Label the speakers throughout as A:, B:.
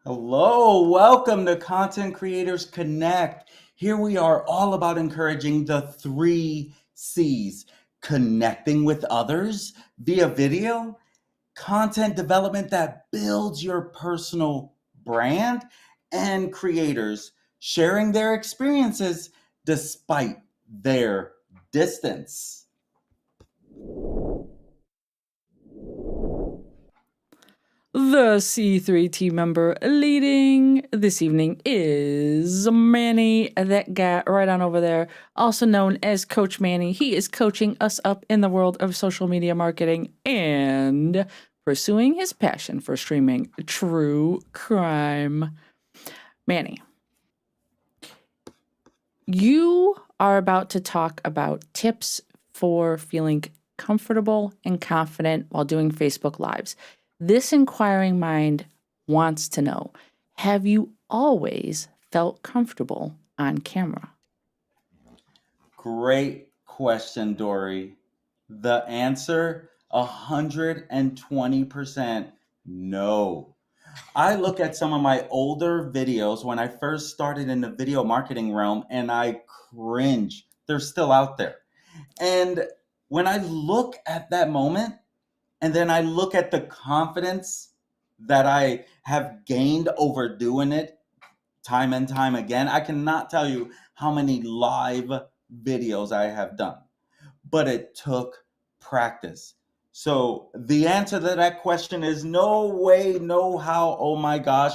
A: Hello, welcome to Content Creators Connect. Here we are all about encouraging the three C's: connecting with others via video, content development that builds your personal brand, and creators sharing their experiences despite their distance.
B: The C3 team member leading this evening is Manny, that guy right on over there, also known as Coach Manny. He is coaching us up in the world of social media marketing and pursuing his passion for streaming true crime. Manny, you are about to talk about tips for feeling comfortable and confident while doing Facebook Lives. This inquiring mind wants to know, have you always felt comfortable on camera?
A: Great question, Dori. The answer 120% no. I look at some of my older videos when I first started in the video marketing realm and I cringe. They're still out there. And when I look at that moment and then I look at the confidence that I have gained over doing it time and time again, I cannot tell you how many live videos I have done, but it took practice. So the answer to that question is no way, no how. Oh my gosh.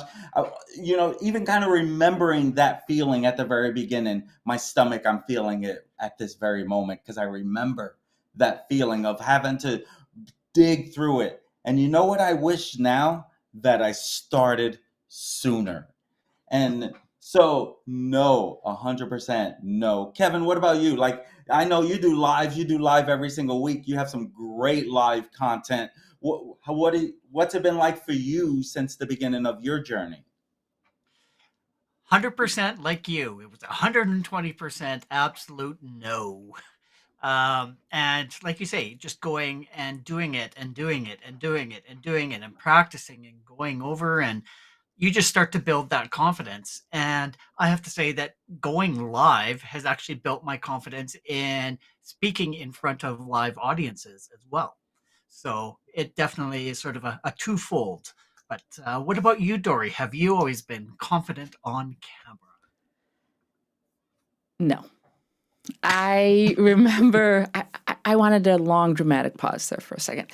A: Even kind of remembering that feeling at the very beginning, my stomach, I'm feeling it at this very moment because I remember that feeling of having to dig through it. And you know what I wish now? That I started sooner. And so, no, 100% no. Kevin, what about you? Like, I know you do lives. You do live every single week. You have some great live content. What's it been like for you since the beginning of your journey?
C: 100% like you. It was 120% absolute no. And like you say, just going and doing it and doing it and doing it and doing it and practicing and going over, and you just start to build that confidence. And I have to say that going live has actually built my confidence in speaking in front of live audiences as well. So it definitely is sort of a twofold. But what about you, Dory? Have you always been confident on camera?
B: No. I remember, I wanted a long dramatic pause there for a second.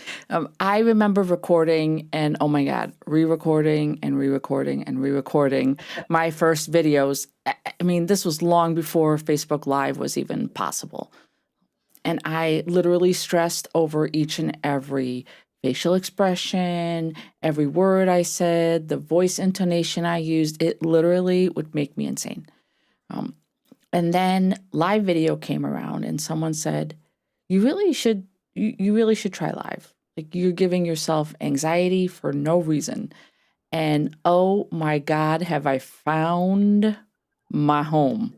B: I remember recording and, oh my God, re-recording and re-recording and re-recording my first videos. I mean, this was long before Facebook Live was even possible. And I literally stressed over each and every facial expression, every word I said, the voice intonation I used. It literally would make me insane. And then live video came around and someone said, you really should try live. Like, you're giving yourself anxiety for no reason. And oh my God, have I found my home.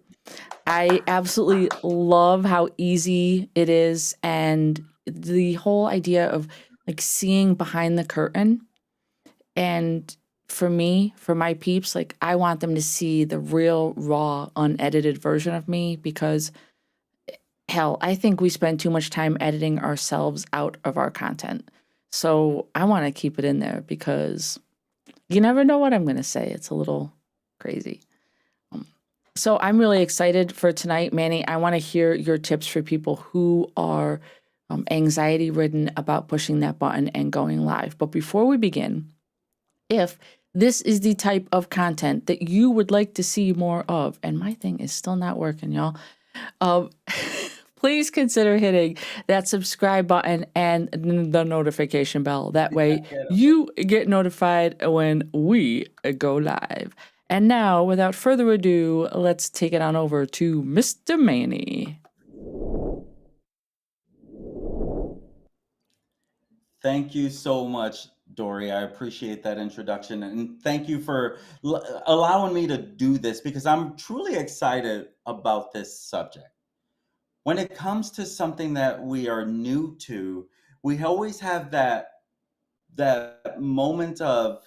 B: I absolutely love how easy it is, and the whole idea of like seeing behind the curtain. And for me, for my peeps, like, I want them to see the real, raw, unedited version of me because hell, I think we spend too much time editing ourselves out of our content. So I want to keep it in there because you never know what I'm going to say. It's a little crazy. So I'm really excited for tonight, Manny. I want to hear your tips for people who are anxiety ridden about pushing that button and going live. But before we begin, if this is the type of content that you would like to see more of, and my thing is still not working, y'all, um, please consider hitting that subscribe button and the notification bell. That way you get notified when we go live. And now, without further ado, let's take it on over to Mr. Manny.
A: Thank you so much, Dory. I appreciate that introduction. And thank you for allowing me to do this because I'm truly excited about this subject. When it comes to something that we are new to, we always have that moment of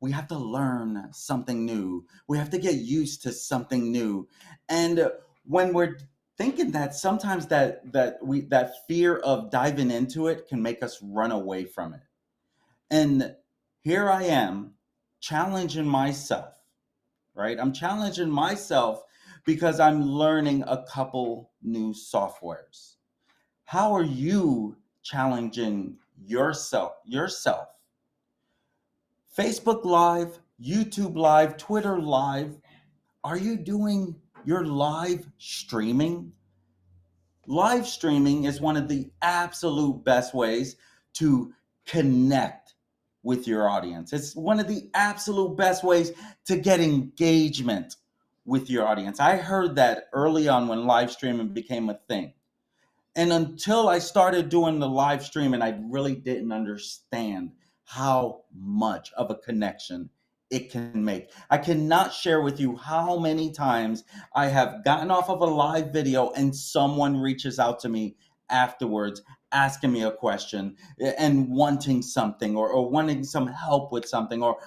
A: we have to learn something new. We have to get used to something new. And when we're thinking that, sometimes that fear of diving into it can make us run away from it. And here I am challenging myself, right? I'm challenging myself because I'm learning a couple new softwares. How are you challenging yourself? Facebook Live, YouTube Live, Twitter Live. Are you doing your live streaming? Live streaming is one of the absolute best ways to connect with your audience. It's one of the absolute best ways to get engagement with your audience. I heard that early on when live streaming became a thing. And until I started doing the live streaming, I really didn't understand how much of a connection it can make. I cannot share with you how many times I have gotten off of a live video and someone reaches out to me afterwards asking me a question and wanting something or wanting some help with something or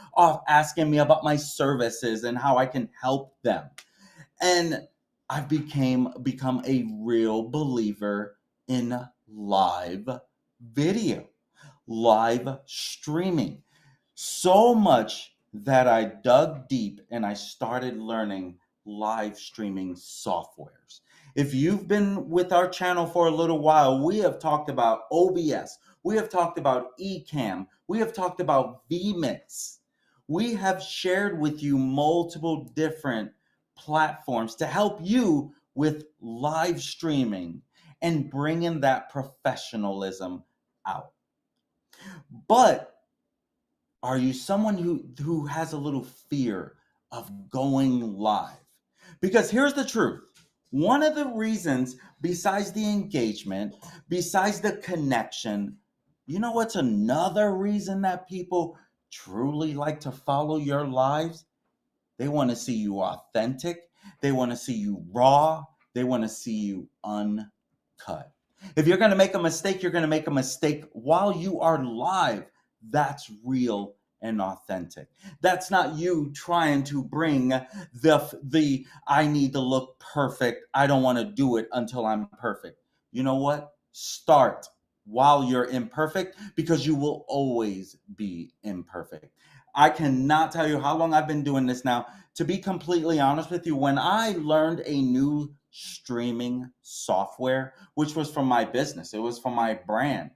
A: asking me about my services and how I can help them. And I've become a real believer in live video, live streaming. So much that I dug deep and I started learning live streaming softwares. If you've been with our channel for a little while, we have talked about OBS, we have talked about Ecamm, we have talked about vMix. We have shared with you multiple different platforms to help you with live streaming and bringing that professionalism out. But are you someone who has a little fear of going live? Because here's the truth. One of the reasons, besides the engagement, besides the connection, you know what's another reason that people truly like to follow your lives? They want to see you authentic. They want to see you raw. They want to see you uncut. If you're going to make a mistake, you're going to make a mistake while you are live. That's real and authentic. That's not you trying to bring the I need to look perfect. I don't want to do it until I'm perfect. You know what? Start while you're imperfect because you will always be imperfect. I cannot tell you how long I've been doing this now. To be completely honest with you, when I learned a new streaming software, which was from my business, it was from my brand,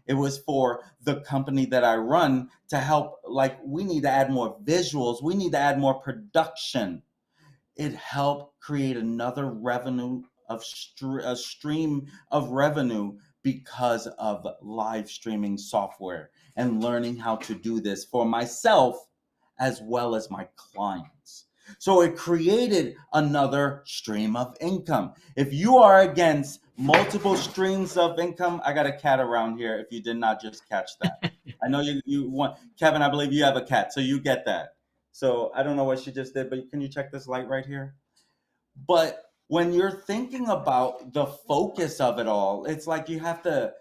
A: it was for the company that I run to help, like, we need to add more visuals, we need to add more production. It helped create another revenue of a stream of revenue because of live streaming software and learning how to do this for myself as well as my clients. So it created another stream of income. If you are against multiple streams of income, I got a cat around here if you did not just catch that. I know you want, Kevin, I believe you have a cat, so you get that. So I don't know what she just did, but can you check this light right here? But when you're thinking about the focus of it all, it's like you have to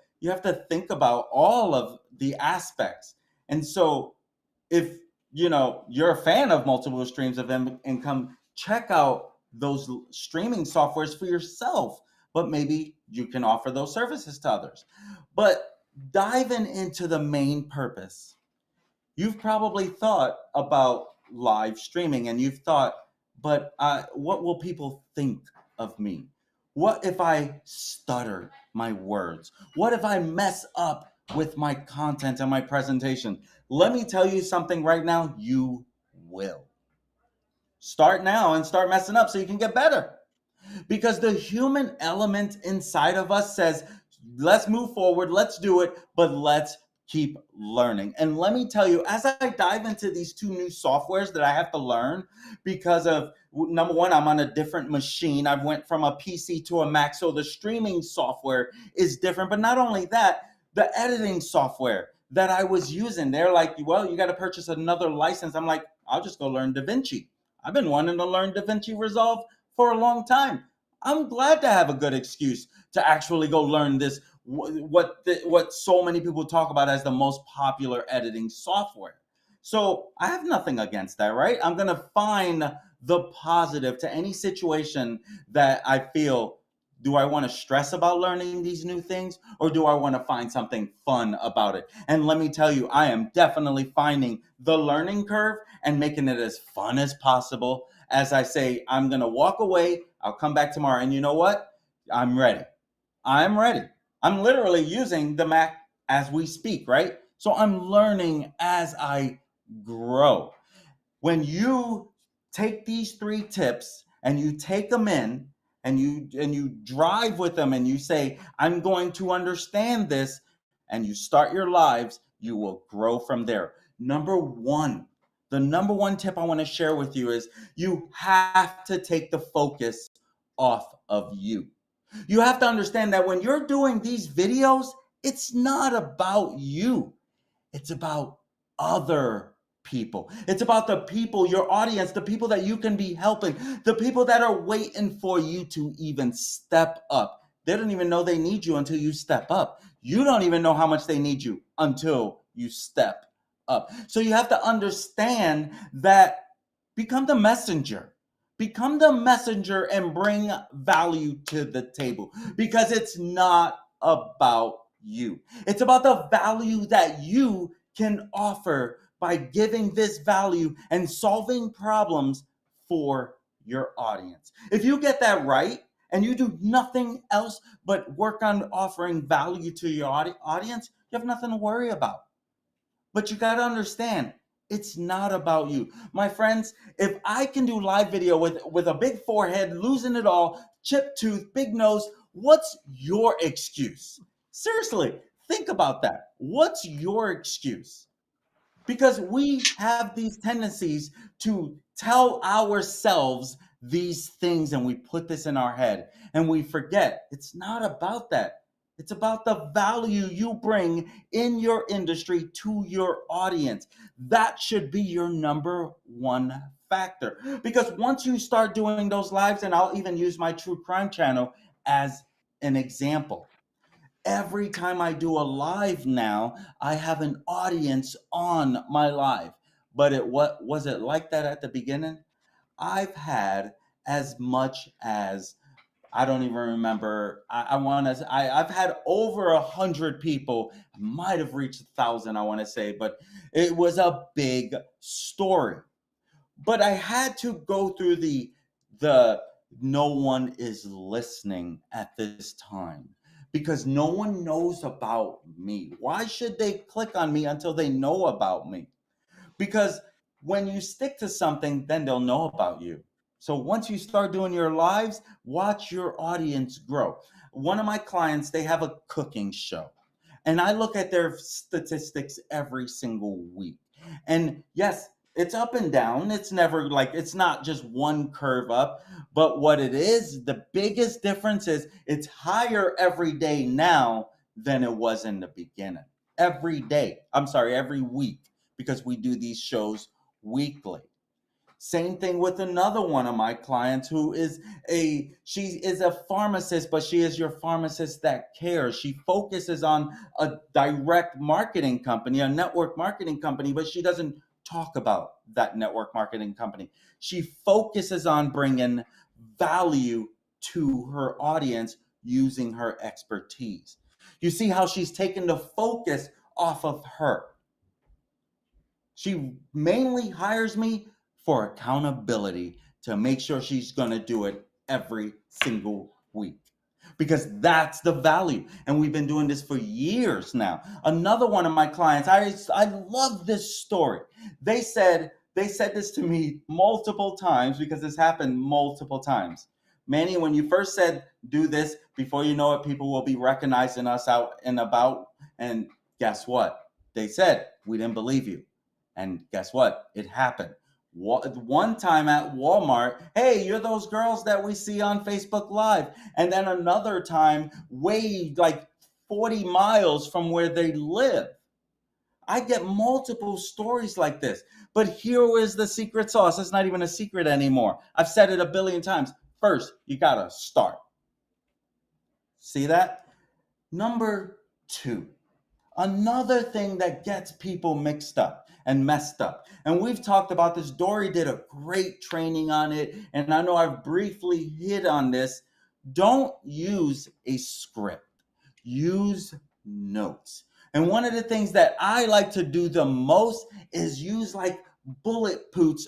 A: think about all of the aspects. And so if you're a fan of multiple streams of income, check out those streaming softwares for yourself, but maybe you can offer those services to others. But diving into the main purpose, you've probably thought about live streaming and you've thought, but what will people think of me? What if I stutter my words? What if I mess up with my content and my presentation? Let me tell you something right now, you will. Start now and start messing up so you can get better. Because the human element inside of us says, let's move forward, let's do it, but let's keep learning. And let me tell you, as I dive into these two new softwares that I have to learn, because of, number one, I'm on a different machine. I went from a PC to a Mac, so the streaming software is different. But not only that, the editing software that I was using, they're like, well, you got to purchase another license. I'm like, I'll just go learn DaVinci. I've been wanting to learn DaVinci Resolve for a long time. I'm glad to have a good excuse to actually go learn this, what so many people talk about as the most popular editing software. So I have nothing against that, right? I'm going to find the positive to any situation that I feel. Do I want to stress about learning these new things, or do I want to find something fun about it? And let me tell you, I am definitely finding the learning curve and making it as fun as possible. As I say, I'm going to walk away. I'll come back tomorrow. And you know what? I'm ready. I'm ready. I'm literally using the Mac as we speak, right? So I'm learning as I grow. When you take these 3 tips and you take them in and you drive with them and you say, I'm going to understand this, and you start your lives, you will grow from there. The number one tip I want to share with you is you have to take the focus off of you. You have to understand that when you're doing these videos, it's not about you. It's about other people. It's about the people, your audience, the people that you can be helping, the people that are waiting for you to even step up. They don't even know they need you until you step up. You don't even know how much they need you until you step up. So you have to understand that become the messenger. Become the messenger and bring value to the table, because it's not about you. It's about the value that you can offer by giving this value and solving problems for your audience. If you get that right and you do nothing else but work on offering value to your audience, you have nothing to worry about. But you got to understand, it's not about you. My friends, if I can do live video with a big forehead, losing it all, chipped tooth, big nose, what's your excuse? Seriously, think about that. What's your excuse? Because we have these tendencies to tell ourselves these things, and we put this in our head and we forget it's not about that. It's about the value you bring in your industry to your audience. That should be your number one factor. Because once you start doing those lives, and I'll even use my true crime channel as an example. Every time I do a live now, I have an audience on my live. But what was it like that at the beginning? I've had as much as, I don't even remember. I've had over 100 people. I might have reached 1,000, I want to say, but it was a big story. But I had to go through the no one is listening at this time, because no one knows about me. Why should they click on me until they know about me? Because when you stick to something, then they'll know about you. So once you start doing your lives, watch your audience grow. One of my clients, they have a cooking show, and I look at their statistics every single week. And yes, it's up and down. It's never like, it's not just one curve up, but what it is, the biggest difference is it's higher every day now than it was in the beginning. Every day. I'm sorry, every week, because we do these shows weekly. Same thing with another one of my clients who is she is a pharmacist, but she is your pharmacist that cares. She focuses on a direct marketing company, a network marketing company, but she doesn't talk about that network marketing company. She focuses on bringing value to her audience using her expertise. You see how she's taken the focus off of her. She mainly hires me for accountability, to make sure she's going to do it every single week, because that's the value. And we've been doing this for years now. Another one of my clients, I love this story. They said this to me multiple times, because this happened multiple times. Manny, when you first said do this, before you know it, people will be recognizing us out and about. And guess what? They said, we didn't believe you. And guess what? It happened. One time at Walmart, hey, you're those girls that we see on Facebook Live. And then another time, way like 40 miles from where they live. I get multiple stories like this. But here is the secret sauce. It's not even a secret anymore. I've said it a billion times. First, you got to start. See that? Number 2. Another thing that gets people mixed up, and messed up. And we've talked about this. Dori did a great training on it, and I know I've briefly hit on this. Don't use a script. Use notes. And one of the things that I like to do the most is use like bullet points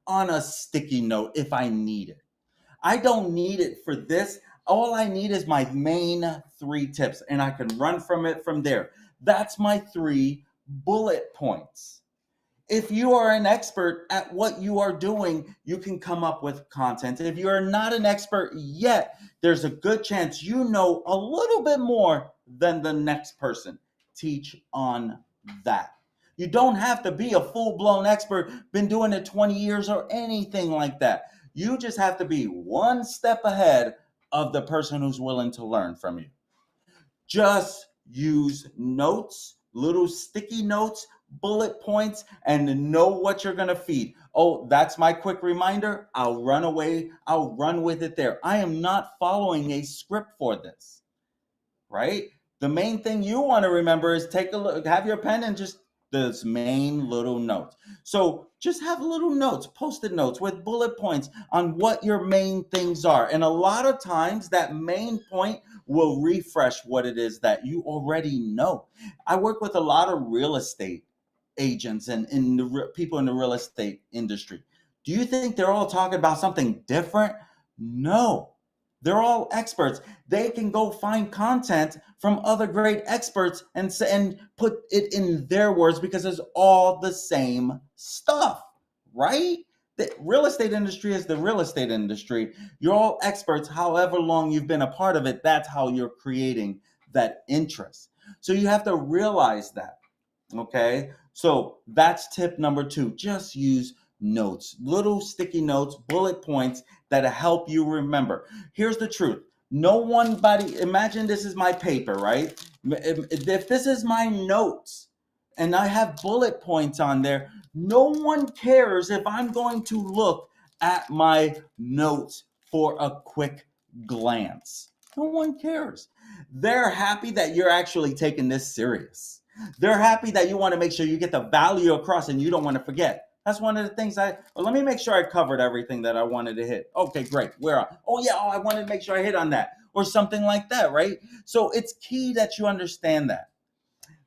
A: on a sticky note if I need it. I don't need it for this. All I need is my main 3 tips, and I can run from it from there. That's my 3 bullet points. If you are an expert at what you are doing, you can come up with content. If you are not an expert yet, there's a good chance you know a little bit more than the next person. Teach on that. You don't have to be a full-blown expert, been doing it 20 years or anything like that. You just have to be one step ahead of the person who's willing to learn from you. Just use notes, little sticky notes, bullet points, and know what you're going to feed. Oh, that's my quick reminder. I'll run away. I'll run with it there. I am not following a script for this, right? The main thing you want to remember is take a look, have your pen and just those main little notes. So just have little notes, post-it notes with bullet points on what your main things are. And a lot of times that main point will refresh what it is that you already know. I work with a lot of real estate agents and people in the real estate industry. Do you think they're all talking about something different? No, they're all experts. They can go find content from other great experts and put it in their words because it's all the same stuff, right? The real estate industry is the real estate industry. You're all experts. However long you've been a part of it, that's how you're creating that interest. So you have to realize that, okay? So that's tip number 2. Just use notes, little sticky notes, bullet points that help you remember. Here's the truth. Imagine this is my paper, right? If this is my notes and I have bullet points on there, no one cares if I'm going to look at my notes for a quick glance. No one cares. They're happy that you're actually taking this serious. They're happy that you want to make sure you get the value across and you don't want to forget. That's one of the things let me make sure I covered everything that I wanted to hit. Okay, great. I wanted to make sure I hit on that or something like that, right? So it's key that you understand that.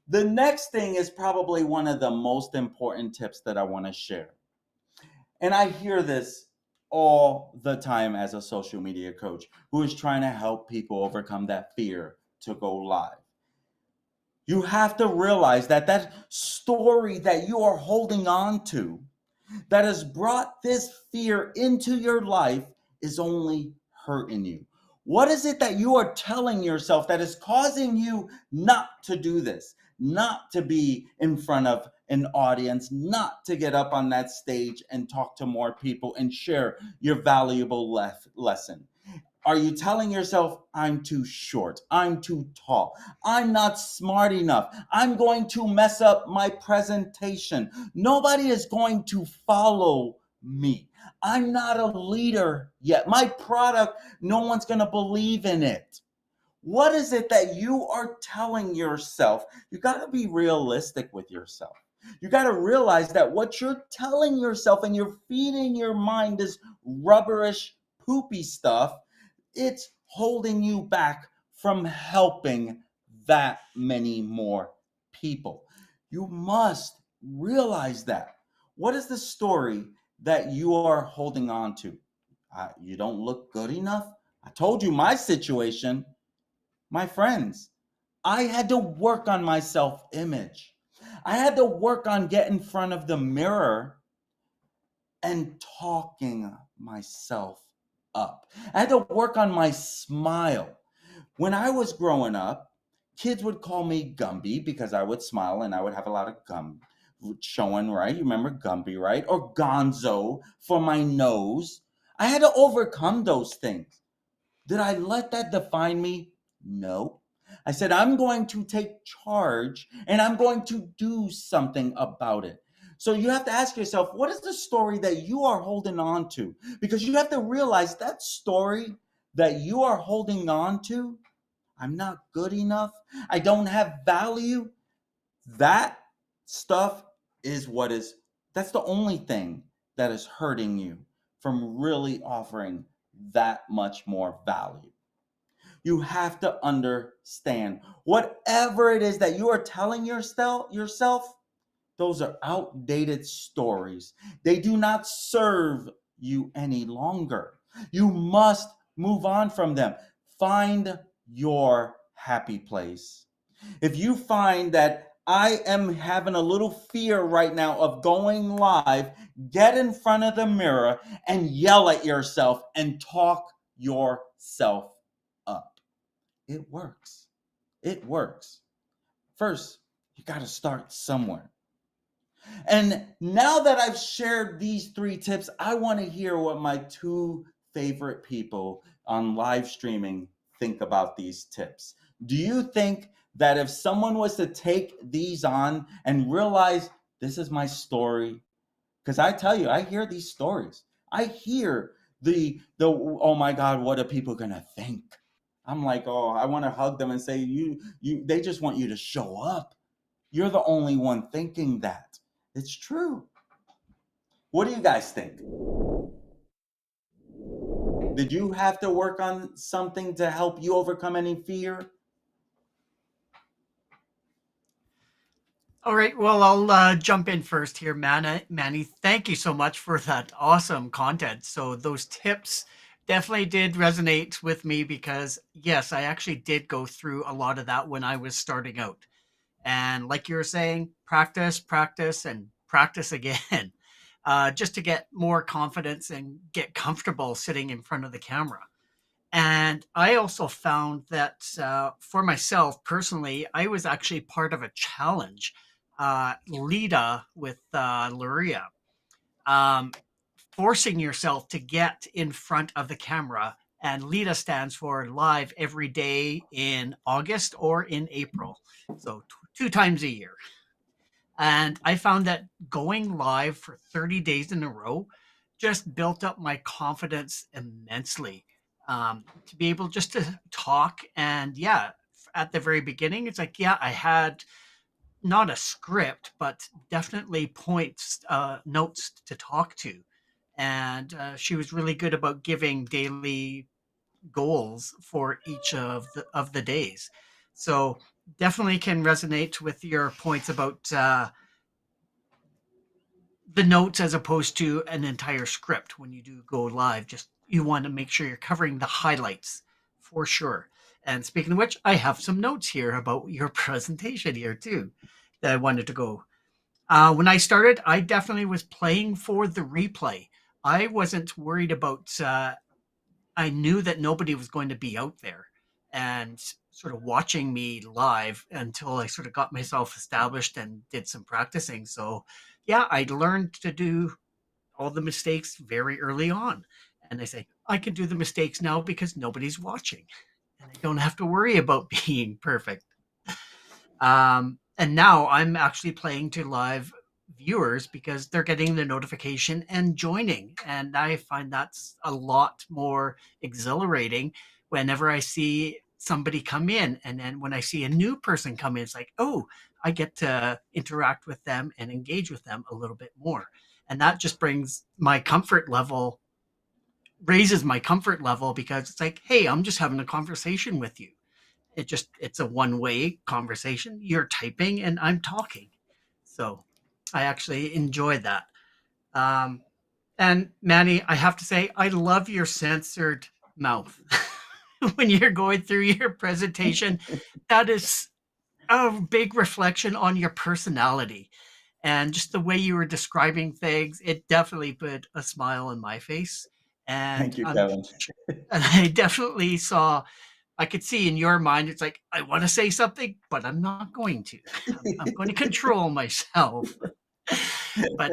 A: The next thing is probably one of the most important tips that I want to share. And I hear this all the time as a social media coach who is trying to help people overcome that fear to go live. You have to realize that story that you are holding on to that has brought this fear into your life is only hurting you. What is it that you are telling yourself that is causing you not to do this, not to be in front of an audience, not to get up on that stage and talk to more people and share your valuable lesson? Are you telling yourself, I'm too short, I'm too tall, I'm not smart enough, I'm going to mess up my presentation, nobody is going to follow me, I'm not a leader yet, my product, no one's going to believe in it? What is it that you are telling yourself? You got to be realistic with yourself. You got to realize that what you're telling yourself and you're feeding your mind is rubberish, poopy stuff. It's holding you back from helping that many more people. You must realize that. What is the story that you are holding on to? You don't look good enough? I told you my situation. My friends, I had to work on my self-image. I had to work on getting in front of the mirror and talking myself up. I had to work on my smile. When I was growing up, kids would call me Gumby because I would smile and I would have a lot of gum showing, right? You remember Gumby, right? Or Gonzo for my nose. I had to overcome those things. Did I let that define me? No. I said, I'm going to take charge and I'm going to do something about it. So you have to ask yourself, what is the story that you are holding on to? Because you have to realize that story that you are holding on to, I'm not good enough, I don't have value, that Stuff is that's the only thing that is hurting you from really offering that much more value. You have to understand whatever it is that you are telling yourself, those are outdated stories. They do not serve you any longer. You must move on from them. Find your happy place. If you find that I am having a little fear right now of going live, get in front of the mirror and yell at yourself and talk yourself up. It works. It works. First, you got to start somewhere. And now that I've shared these 3 tips, I want to hear what my 2 favorite people on live streaming think about these tips. Do you think that if someone was to take these on and realize this is my story, because I tell you, I hear these stories. I hear the oh my God, what are people gonna think? I'm like, oh, I want to hug them and say, they just want you to show up. You're the only one thinking that. It's true. What do you guys think? Did you have to work on something to help you overcome any fear?
C: All right, well, I'll jump in first here, Manny. Thank you so much for that awesome content. So those tips definitely did resonate with me because, yes, I actually did go through a lot of that when I was starting out. And like you were saying, practice, practice, and practice again, just to get more confidence and get comfortable sitting in front of the camera. And I also found that for myself personally, I was actually part of a challenge, Lita with Luria, um, forcing yourself to get in front of the camera. And Lita stands for live every day in August or in April. So 2 times a year. And I found that going live for 30 days in a row just built up my confidence immensely. To be able just to talk. And yeah, at the very beginning, it's like, yeah, I had not a script, but definitely points, notes to talk to. And she was really good about giving daily goals for each of the days. So definitely can resonate with your points about the notes as opposed to an entire script when you do go live. Just you want to make sure you're covering the highlights for sure. And speaking of which, I have some notes here about your presentation here too that I wanted to go. When I started, I definitely was playing for the replay. I wasn't worried about. I knew that nobody was going to be out there and sort of watching me live until I sort of got myself established and did some practicing. So yeah, I learned to do all the mistakes very early on. And I say, I can do the mistakes now because nobody's watching. And I don't have to worry about being perfect. And now I'm actually playing to live viewers because they're getting the notification and joining. And I find that's a lot more exhilarating whenever I see somebody come in. And then when I see a new person come in, it's like, oh, I get to interact with them and engage with them a little bit more. And that just brings my comfort level, raises my comfort level because it's like, hey, I'm just having a conversation with you. It's a one-way conversation. You're typing and I'm talking. So I actually enjoy that. Um, and Manny, I have to say, I love your censored mouth when you're going through your presentation. That is a big reflection on your personality and just the way you were describing things. It definitely put a smile on my face. And
A: Thank you, Kevin.
C: I definitely saw, I could see in your mind, it's like, I want to say something, but I'm not going to. I'm going to control myself. But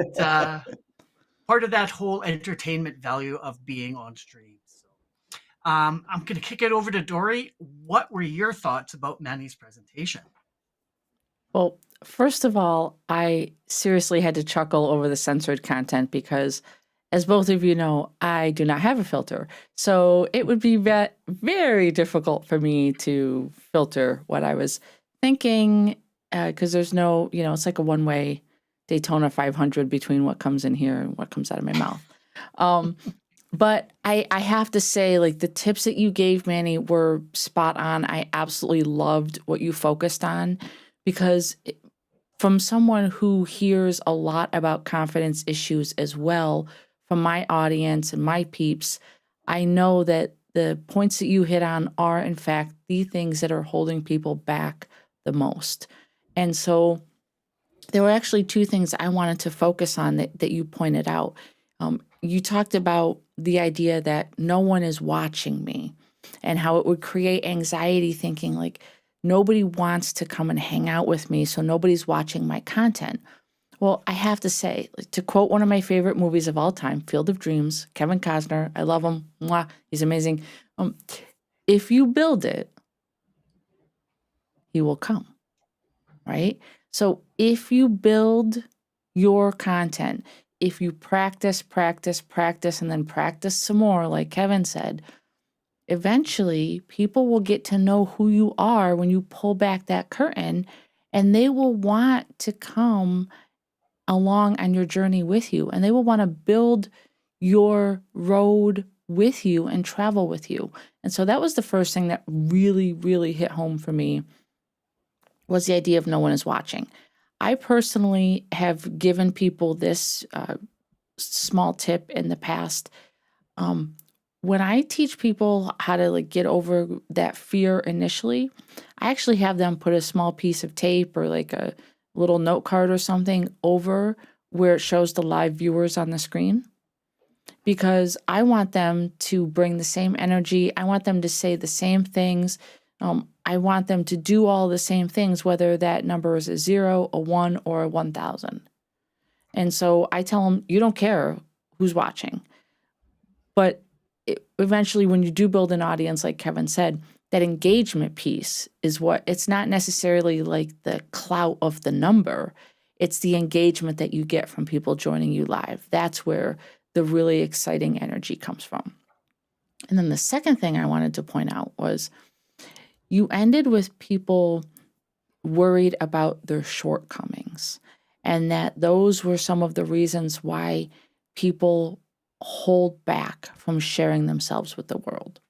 C: part of that whole entertainment value of being on stream. So I'm going to kick it over to Dori. What were your thoughts about Manny's presentation?
B: Well, first of all, I seriously had to chuckle over the censored content because, as both of you know, I do not have a filter. So it would be very difficult for me to filter what I was thinking because there's no, it's like a one-way Daytona 500 between what comes in here and what comes out of my mouth. But I have to say, like, the tips that you gave, Manny, were spot on. I absolutely loved what you focused on, because from someone who hears a lot about confidence issues as well, from my audience and my peeps, I know that the points that you hit on are, in fact, the things that are holding people back the most. And so there were actually two things I wanted to focus on that you pointed out. You talked about the idea that no one is watching me, and how it would create anxiety, thinking like nobody wants to come and hang out with me, so nobody's watching my content. Well, I have to say, to quote one of my favorite movies of all time, Field of Dreams, Kevin Costner, I love him. Mwah, he's amazing. If you build it, he will come, right? So if you build your content, if you practice, and then practice some more, like Kevin said, eventually people will get to know who you are when you pull back that curtain, and they will want to come along on your journey with you, and they will want to build your road with you and travel with you. And so that was the first thing that really, really hit home for me, was the idea of no one is watching. I personally have given people this small tip in the past. When I teach people how to like get over that fear initially, I actually have them put a small piece of tape or like a little note card or something over where it shows the live viewers on the screen, because I want them to bring the same energy. I want them to say the same things. I want them to do all the same things, whether that number is a 0, a 1, or a 1,000. And so I tell them, you don't care who's watching. But eventually, when you do build an audience, like Kevin said, that engagement piece is what, it's not necessarily like the clout of the number. It's the engagement that you get from people joining you live. That's where the really exciting energy comes from. And then the second thing I wanted to point out was, you ended with people worried about their shortcomings, and that those were some of the reasons why people hold back from sharing themselves with the world.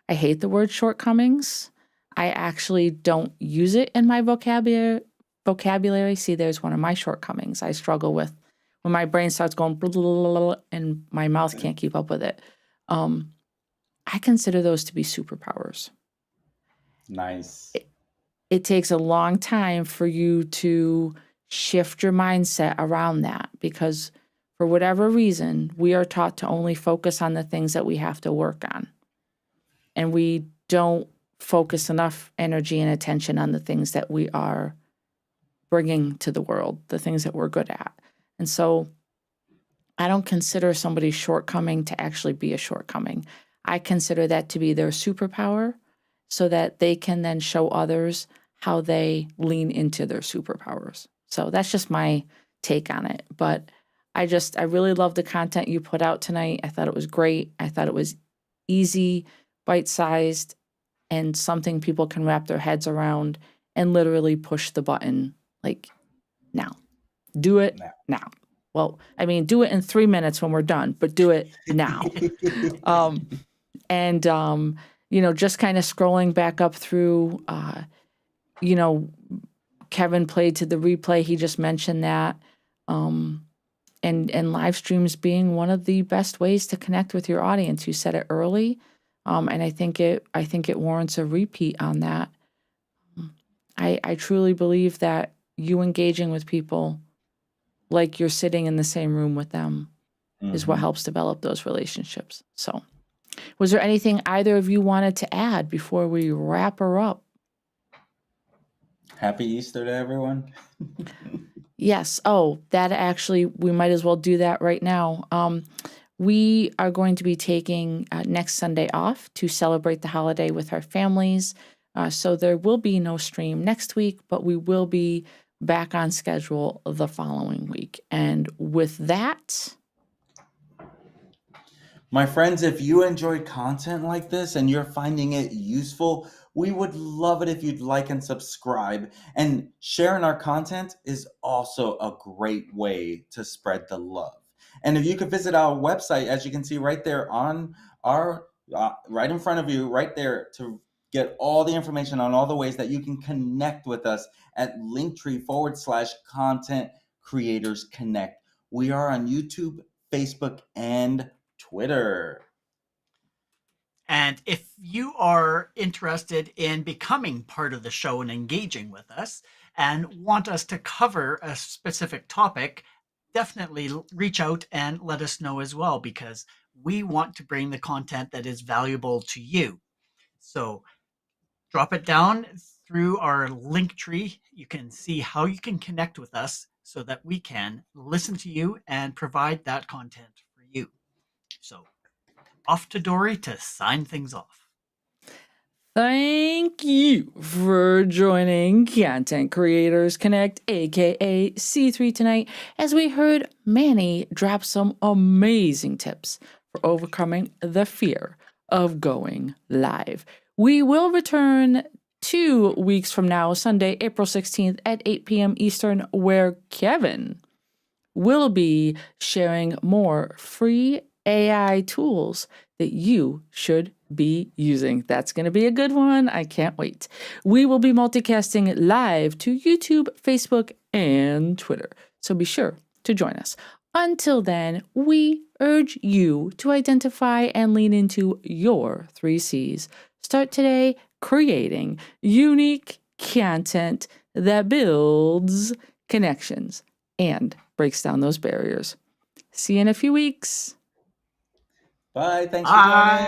B: I hate the word shortcomings. I actually don't use it in my vocabulary. See, there's one of my shortcomings I struggle with when my brain starts going blah, blah, blah, blah, and my mouth can't keep up with it. I consider those to be superpowers.
A: Nice.
B: It takes a long time for you to shift your mindset around that, because for whatever reason, we are taught to only focus on the things that we have to work on. And we don't focus enough energy and attention on the things that we are bringing to the world, the things that we're good at. And so I don't consider somebody's shortcoming to actually be a shortcoming. I consider that to be their superpower, so that they can then show others how they lean into their superpowers. So that's just my take on it. But I really love the content you put out tonight. I thought it was great. I thought it was easy, bite-sized, and something people can wrap their heads around and literally push the button like now. Do it now. Well, I mean, do it in 3 minutes when we're done, but do it now. Just kind of scrolling back up through, Kevin played to the replay. He just mentioned that. And live streams being one of the best ways to connect with your audience. You said it early. And I think it warrants a repeat on that. I truly believe that you engaging with people like you're sitting in the same room with them is what helps develop those relationships. So, was there anything either of you wanted to add before we wrap her up?
A: Happy Easter to everyone.
B: Yes. Oh, that actually, we might as well do that right now. We are going to be taking next Sunday off to celebrate the holiday with our families. So there will be no stream next week, but we will be back on schedule the following week. And with that,
A: my friends, if you enjoy content like this and you're finding it useful, We would love it if you'd like and subscribe. And sharing our content is also a great way to spread the love. And if you could visit our website, as you can see right there on our, right in front of you, right there, to get all the information on all the ways that you can connect with us at linktree/content creators connect. We are on YouTube, Facebook, and Twitter.
C: And if you are interested in becoming part of the show and engaging with us and want us to cover a specific topic, definitely reach out and let us know as well, because we want to bring the content that is valuable to you. So drop it down through our link tree. You can see how you can connect with us so that we can listen to you and provide that content for you. So off to Dori to sign things off.
B: Thank you for joining Content Creators Connect, aka C3 tonight, as we heard Manny drop some amazing tips for overcoming the fear of going live. We will return 2 weeks from now, Sunday, April 16th at 8 p.m. Eastern, where Kevin will be sharing more free AI tools that you should be using. That's going to be a good one. I can't wait. We will be multicasting live to YouTube, Facebook, and Twitter. So be sure to join us. Until then, we urge you to identify and lean into your 3 C's. Start today creating unique content that builds connections and breaks down those barriers. See you in a few weeks.
A: Bye. Thanks for joining.